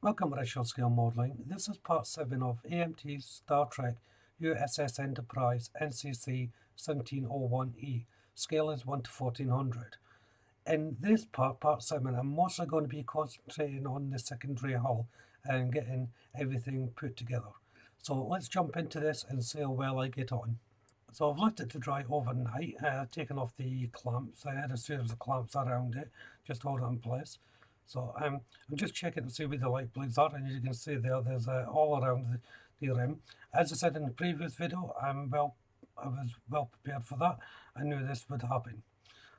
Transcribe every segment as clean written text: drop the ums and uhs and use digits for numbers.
Welcome to Ritual Scale Modelling. This is part 7 of AMT's Star Trek USS Enterprise NCC 1701E. Scale is 1 to 1400. In this part 7, I'm mostly going to be concentrating on the secondary hull and getting everything put together. So let's jump into this and see how well I get on. So I've left it to dry overnight. Taken off the clamps. I had a series of clamps around it, just hold it in place. So I'm just checking to see where the light plugs are, and as you can see there's all around the rim. As I said in the previous video, I was well prepared for that. I knew this would happen.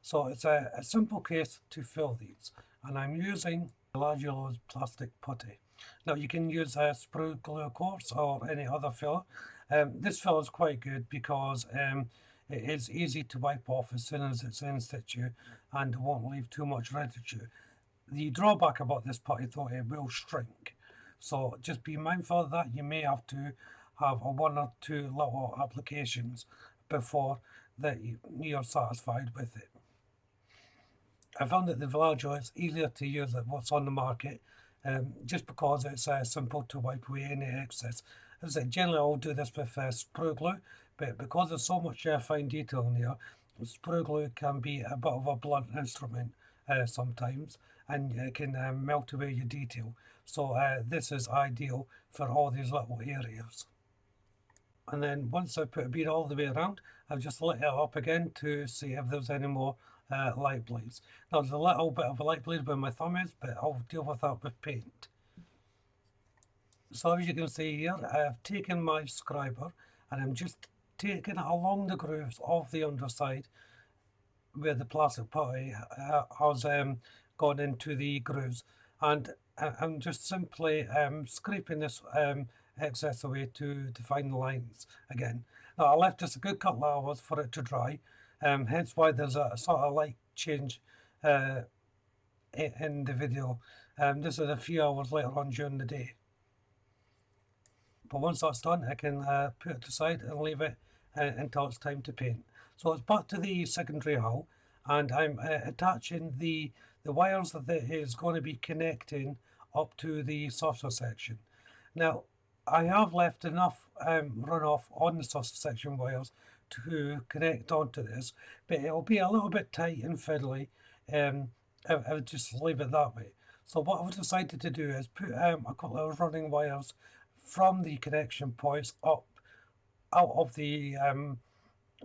So it's a simple case to fill these, and I'm using Large plastic putty. Now you can use a sprue glue, of course, or any other filler. This filler is quite good because it is easy to wipe off as soon as it's in situ, and it won't leave too much residue. The drawback about this putty, though, it will shrink. So just be mindful of that. You may have to have a one or two little applications before that you're satisfied with it. I found that the Villaggio is easier to use than what's on the market, just because it's simple to wipe away any excess. As I said, generally I'll do this with sprue glue, but because there's so much fine detail in here, sprue glue can be a bit of a blunt instrument sometimes, and it can melt away your detail. So this is ideal for all these little areas. And then once I put a bead all the way around, I've just lit it up again to see if there's any more light bleeds. Now there's a little bit of a light bleed where my thumb is, but I'll deal with that with paint. So as you can see here, I've taken my scriber and I'm just taking it along the grooves of the underside where the plastic putty has gone into the grooves, and I'm just simply scraping this excess away to define the lines again. Now I left this a good couple of hours for it to dry, hence why there's a sort of light change in the video. This is a few hours later on during the day. But once that's done, I can put it aside and leave it until it's time to paint. So it's back to the secondary hull, and I'm attaching the wires that it is going to be connecting up to the saucer section. Now, I have left enough runoff on the saucer section wires to connect onto this, but it'll be a little bit tight and fiddly. I would just leave it that way. So what I've decided to do is put a couple of running wires from the connection points up out of the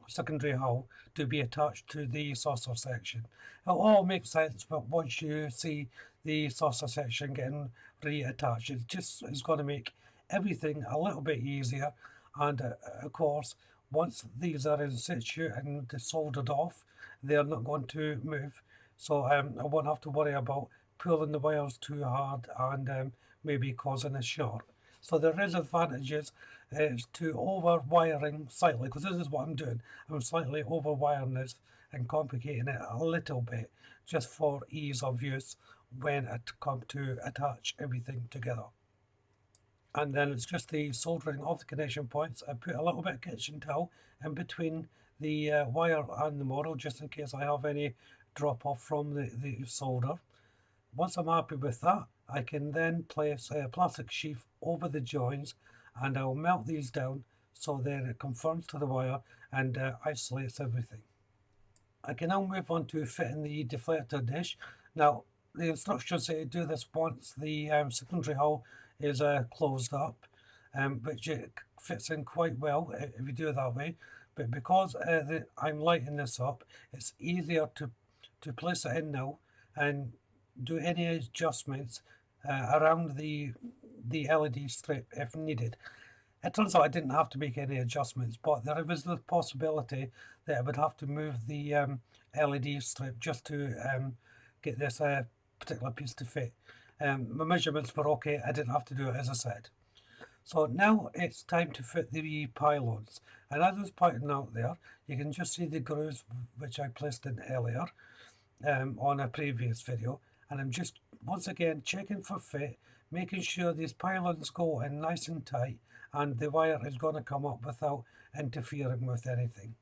secondary hull to be attached to the saucer section. It'll all make sense, but once you see the saucer section getting reattached, it's going to make everything a little bit easier. And of course, once these are in situ and they're soldered off, they're not going to move. So I won't have to worry about pulling the wires too hard and maybe causing a short. So there is advantages to over wiring slightly, because this is what I'm doing. I'm slightly over wiring this and complicating it a little bit just for ease of use when it comes to attach everything together. And then it's just the soldering of the connection points. I put a little bit of kitchen towel in between the wire and the model, just in case I have any drop off from the solder. Once I'm happy with that, I can then place a plastic sheath over the joins, and I'll melt these down so then it conforms to the wire and isolates everything. I can now move on to fitting the deflector dish. Now, the instructions say to do this once the secondary hull is closed up, which it fits in quite well if you do it that way. But because I'm lighting this up, it's easier to place it in now and do any adjustments around the LED strip if needed. It turns out I didn't have to make any adjustments, but there was the possibility that I would have to move the LED strip just to get this particular piece to fit. My measurements were okay, I didn't have to do it as I said. So now it's time to fit the pylons. And as I was pointing out there, you can just see the grooves which I placed in earlier on a previous video. And I'm just once again checking for fit, making sure these pylons go in nice and tight and the wire is going to come up without interfering with anything.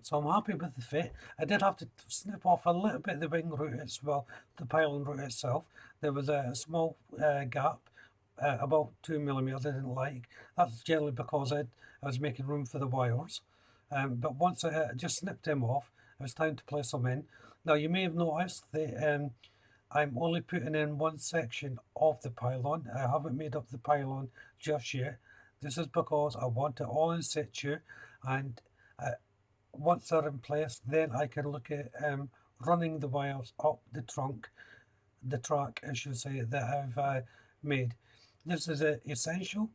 So I'm happy with the fit. I did have to snip off a little bit of the wing root as well, the pylon root itself. There was a small gap, about 2 millimeters I didn't like. That's generally because I was making room for the wires. But once I just snipped them off, it was time to place them in. Now you may have noticed that I'm only putting in one section of the pylon. I haven't made up the pylon just yet. This is because I want it all in situ, and once they're in place, then I can look at running the wires up the track, I should say, that I've made. This is essential.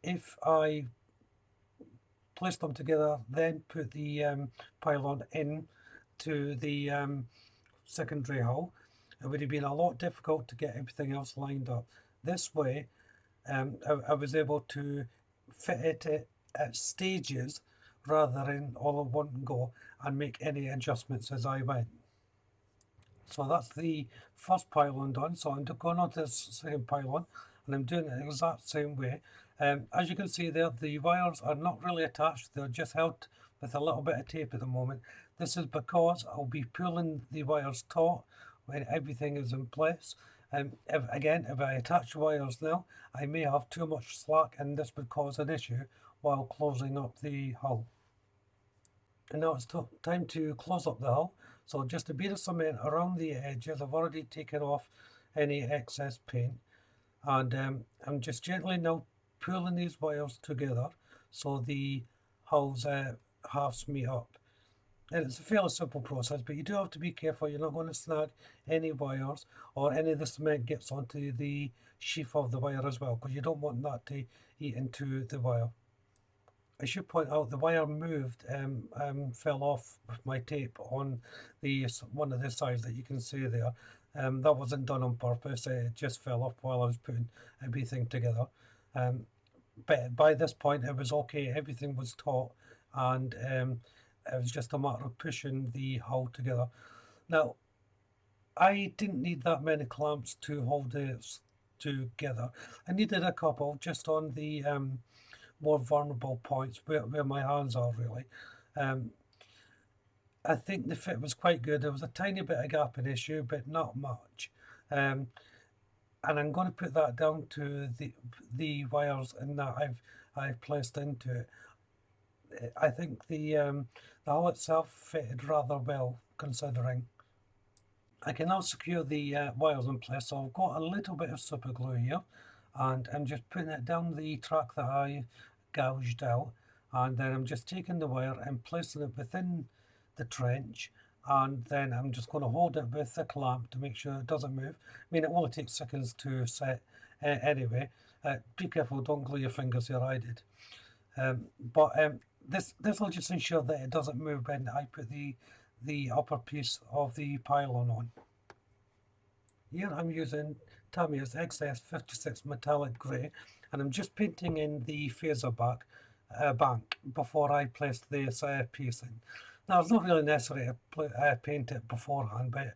If I place them together, then put the pylon in to the secondary hull, it would have been a lot difficult to get everything else lined up. This way, I was able to fit it at stages rather than all at one go and make any adjustments as I went. So that's the first pylon done. So I'm going on to the second pylon, and I'm doing it the exact same way. As you can see there, the wires are not really attached. They're just held with a little bit of tape at the moment. This is because I'll be pulling the wires taut when everything is in place. If I attach wires now, I may have too much slack, and this would cause an issue while closing up the hull. And now it's time to close up the hull. So just a bit of cement around the edges. I've already taken off any excess paint, and I'm just gently now pulling these wires together so the hulls halves meet up. And it's a fairly simple process, but you do have to be careful you're not going to snag any wires, or any of the cement gets onto the sheath of the wire as well, because you don't want that to eat into the wire. I should point out the wire moved, fell off with my tape on the one of the sides that you can see there. That wasn't done on purpose, it just fell off while I was putting everything together. But by this point it was okay, everything was taut, and it was just a matter of pushing the hull together. Now, I didn't need that many clamps to hold this together. I needed a couple just on the more vulnerable points where my hands are, really. I think the fit was quite good. There was a tiny bit of gapping issue, but not much. And I'm going to put that down to the wires and that I've placed into it. I think the hull itself fitted rather well, considering. I can now secure the wires in place, so I've got a little bit of super glue here, and I'm just putting it down the track that I gouged out, and then I'm just taking the wire and placing it within the trench, and then I'm just going to hold it with a clamp to make sure it doesn't move. I mean, it only takes seconds to set anyway. Be careful, don't glue your fingers here, I did. This will just ensure that it doesn't move when I put the upper piece of the pylon on. Here I'm using Tamiya's XS56 metallic grey, and I'm just painting in the phaser bank before I place this piece in. Now it's not really necessary to paint it beforehand, but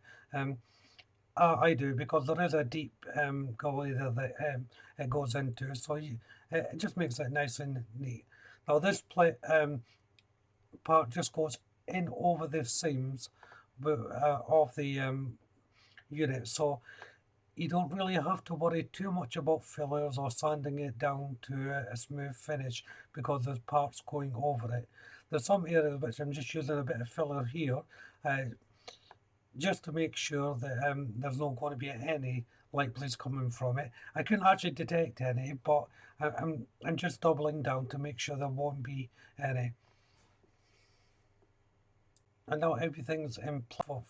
I do, because there is a deep gully there that it goes into, so it just makes it nice and neat. Now this part just goes in over the seams of the unit, so you don't really have to worry too much about fillers or sanding it down to a smooth finish, because there's parts going over it. There's some areas which I'm just using a bit of filler here, just to make sure that there's not going to be any light blaze coming from it. I couldn't actually detect any, but I'm just doubling down to make sure there won't be any. And now everything's in for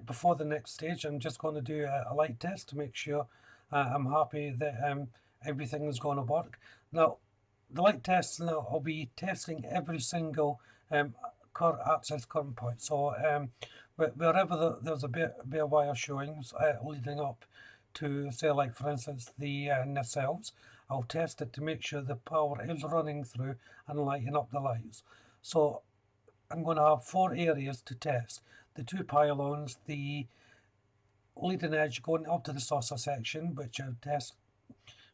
before the next stage. I'm just going to do a light test to make sure I'm happy that everything is going to work. Now, the light tests, now I'll be testing every single access current point. So wherever there's a bit of wire showing leading up to, say, like for instance the nacelles, I'll test it to make sure the power is running through and lighting up the lights. So I'm going to have 4 areas to test: the 2 pylons, the leading edge going up to the saucer section, which I'll test,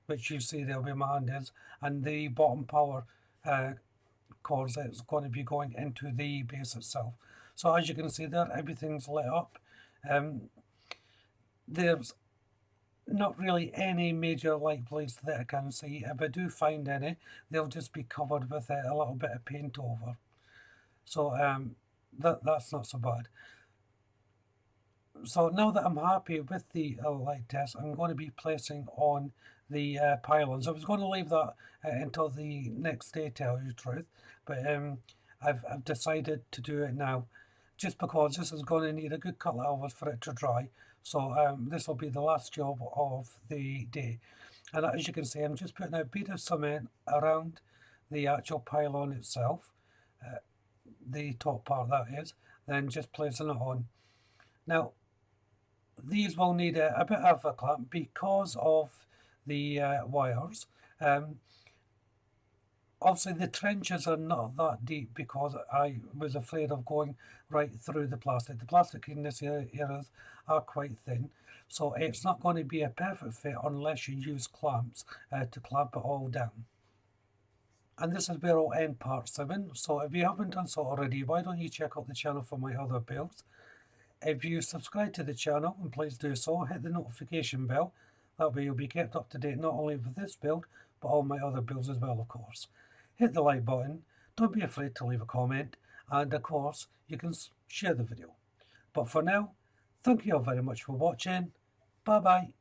which you see there where my hand is, and the bottom power because it's going to be going into the base itself. So as you can see there, everything's lit up. There's not really any major light bleeds that I can see. If I do find any, they'll just be covered with a little bit of paint over. So that's not so bad. So now that I'm happy with the light test, I'm going to be placing on the pylons. I was going to leave that until the next day, tell you the truth, but I've decided to do it now, just because this is going to need a good couple of hours for it to dry. So this will be the last job of the day. And as you can see, I'm just putting a bit of cement around the actual pylon itself, the top part that is, then just placing it on. Now, these will need a bit of a clamp because of the wires. Obviously the trenches are not that deep because I was afraid of going right through the plastic. The plastic in this areas are quite thin, so it's not going to be a perfect fit unless you use clamps to clamp it all down. And this is where I'll end part 7. So if you haven't done so already, why don't you check out the channel for my other builds. If you subscribe to the channel, and please do so, hit the notification bell. That way you'll be kept up to date not only with this build, but all my other builds as well, of course. Hit the like button, don't be afraid to leave a comment, and of course, you can share the video. But for now, thank you all very much for watching. Bye bye.